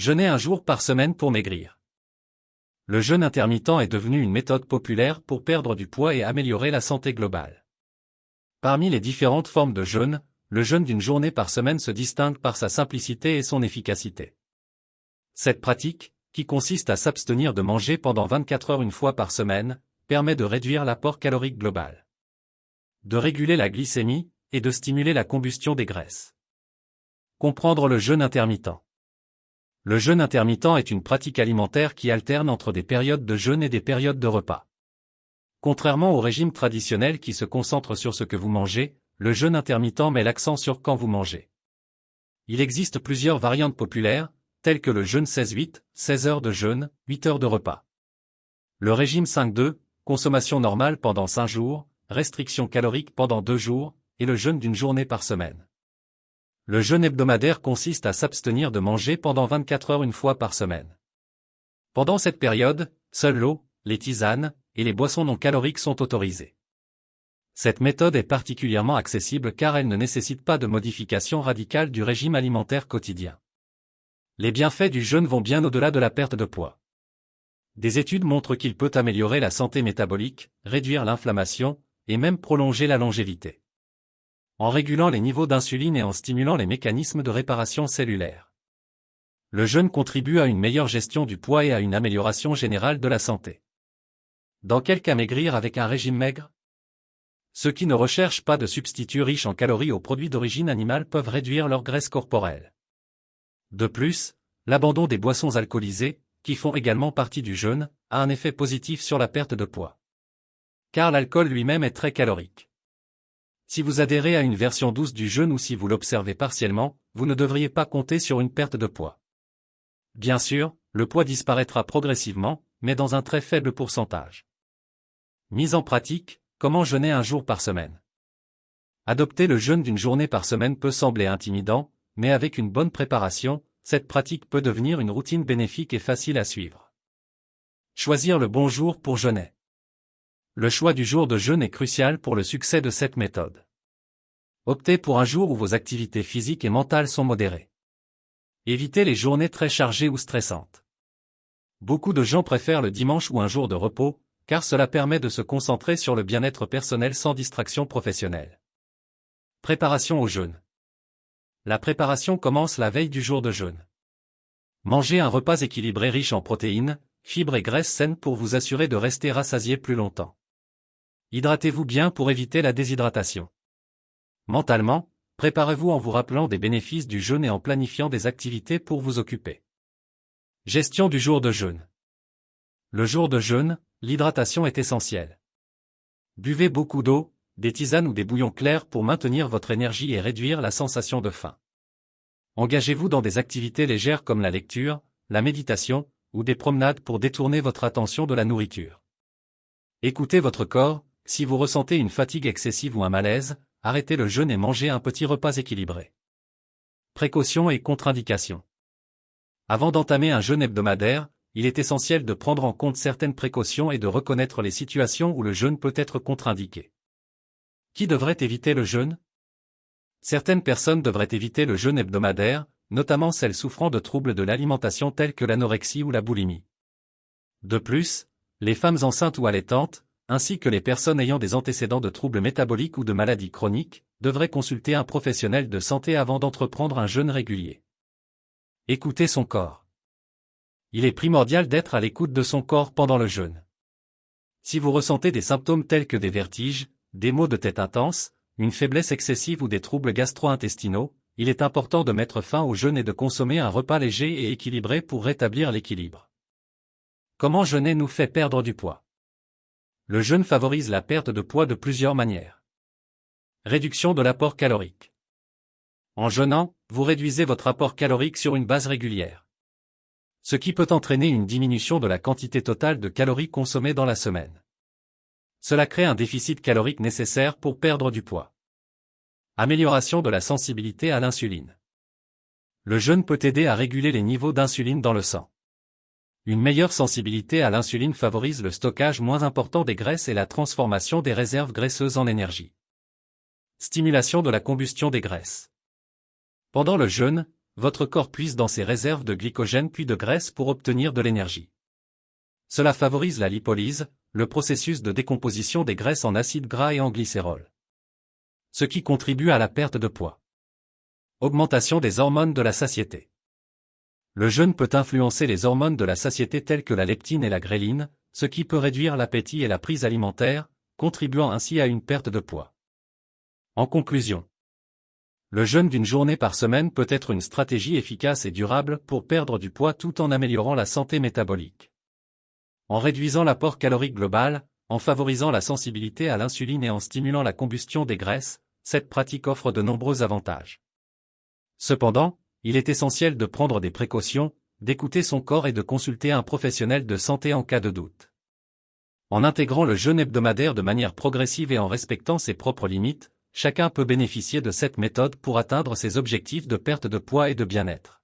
Jeûner un jour par semaine pour maigrir. Le jeûne intermittent est devenu une méthode populaire pour perdre du poids et améliorer la santé globale. Parmi les différentes formes de jeûne, le jeûne d'une journée par semaine se distingue par sa simplicité et son efficacité. Cette pratique, qui consiste à s'abstenir de manger pendant 24 heures une fois par semaine, permet de réduire l'apport calorique global, de réguler la glycémie, et de stimuler la combustion des graisses. Comprendre le jeûne intermittent. Le jeûne intermittent est une pratique alimentaire qui alterne entre des périodes de jeûne et des périodes de repas. Contrairement au régime traditionnel qui se concentre sur ce que vous mangez, le jeûne intermittent met l'accent sur quand vous mangez. Il existe plusieurs variantes populaires, telles que le jeûne 16-8, 16 heures de jeûne, 8 heures de repas. Le régime 5-2, consommation normale pendant 5 jours, restriction calorique pendant 2 jours, et le jeûne d'une journée par semaine. Le jeûne hebdomadaire consiste à s'abstenir de manger pendant 24 heures une fois par semaine. Pendant cette période, seule l'eau, les tisanes, et les boissons non caloriques sont autorisées. Cette méthode est particulièrement accessible car elle ne nécessite pas de modification radicale du régime alimentaire quotidien. Les bienfaits du jeûne vont bien au-delà de la perte de poids. Des études montrent qu'il peut améliorer la santé métabolique, réduire l'inflammation, et même prolonger la longévité, en régulant les niveaux d'insuline et en stimulant les mécanismes de réparation cellulaire. Le jeûne contribue à une meilleure gestion du poids et à une amélioration générale de la santé. Dans quel cas maigrir avec un régime maigre? Ceux qui ne recherchent pas de substituts riches en calories aux produits d'origine animale peuvent réduire leur graisse corporelle. De plus, l'abandon des boissons alcoolisées, qui font également partie du jeûne, a un effet positif sur la perte de poids. Car l'alcool lui-même est très calorique. Si vous adhérez à une version douce du jeûne ou si vous l'observez partiellement, vous ne devriez pas compter sur une perte de poids. Bien sûr, le poids disparaîtra progressivement, mais dans un très faible pourcentage. Mise en pratique, comment jeûner un jour par semaine? Adopter le jeûne d'une journée par semaine peut sembler intimidant, mais avec une bonne préparation, cette pratique peut devenir une routine bénéfique et facile à suivre. Choisir le bon jour pour jeûner. Le choix du jour de jeûne est crucial pour le succès de cette méthode. Optez pour un jour où vos activités physiques et mentales sont modérées. Évitez les journées très chargées ou stressantes. Beaucoup de gens préfèrent le dimanche ou un jour de repos, car cela permet de se concentrer sur le bien-être personnel sans distraction professionnelle. Préparation au jeûne. La préparation commence la veille du jour de jeûne. Mangez un repas équilibré riche en protéines, fibres et graisses saines pour vous assurer de rester rassasié plus longtemps. Hydratez-vous bien pour éviter la déshydratation. Mentalement, préparez-vous en vous rappelant des bénéfices du jeûne et en planifiant des activités pour vous occuper. Gestion du jour de jeûne. Le jour de jeûne, l'hydratation est essentielle. Buvez beaucoup d'eau, des tisanes ou des bouillons clairs pour maintenir votre énergie et réduire la sensation de faim. Engagez-vous dans des activités légères comme la lecture, la méditation, ou des promenades pour détourner votre attention de la nourriture. Écoutez votre corps, si vous ressentez une fatigue excessive ou un malaise, arrêtez le jeûne et mangez un petit repas équilibré. Précautions et contre-indications. Avant d'entamer un jeûne hebdomadaire, il est essentiel de prendre en compte certaines précautions et de reconnaître les situations où le jeûne peut être contre-indiqué. Qui devrait éviter le jeûne? Certaines personnes devraient éviter le jeûne hebdomadaire, notamment celles souffrant de troubles de l'alimentation tels que l'anorexie ou la boulimie. De plus, les femmes enceintes ou allaitantes, ainsi que les personnes ayant des antécédents de troubles métaboliques ou de maladies chroniques, devraient consulter un professionnel de santé avant d'entreprendre un jeûne régulier. Écoutez son corps. Il est primordial d'être à l'écoute de son corps pendant le jeûne. Si vous ressentez des symptômes tels que des vertiges, des maux de tête intenses, une faiblesse excessive ou des troubles gastro-intestinaux, il est important de mettre fin au jeûne et de consommer un repas léger et équilibré pour rétablir l'équilibre. Comment jeûner nous fait perdre du poids? Le jeûne favorise la perte de poids de plusieurs manières. Réduction de l'apport calorique. En jeûnant, vous réduisez votre apport calorique sur une base régulière, ce qui peut entraîner une diminution de la quantité totale de calories consommées dans la semaine. Cela crée un déficit calorique nécessaire pour perdre du poids. Amélioration de la sensibilité à l'insuline. Le jeûne peut aider à réguler les niveaux d'insuline dans le sang. Une meilleure sensibilité à l'insuline favorise le stockage moins important des graisses et la transformation des réserves graisseuses en énergie. Stimulation de la combustion des graisses. Pendant le jeûne, votre corps puise dans ses réserves de glycogène puis de graisse pour obtenir de l'énergie. Cela favorise la lipolyse, le processus de décomposition des graisses en acides gras et en glycérol. Ce qui contribue à la perte de poids. Augmentation des hormones de la satiété. Le jeûne peut influencer les hormones de la satiété telles que la leptine et la gréline, ce qui peut réduire l'appétit et la prise alimentaire, contribuant ainsi à une perte de poids. En conclusion, le jeûne d'une journée par semaine peut être une stratégie efficace et durable pour perdre du poids tout en améliorant la santé métabolique. En réduisant l'apport calorique global, en favorisant la sensibilité à l'insuline et en stimulant la combustion des graisses, cette pratique offre de nombreux avantages. Cependant, il est essentiel de prendre des précautions, d'écouter son corps et de consulter un professionnel de santé en cas de doute. En intégrant le jeûne hebdomadaire de manière progressive et en respectant ses propres limites, chacun peut bénéficier de cette méthode pour atteindre ses objectifs de perte de poids et de bien-être.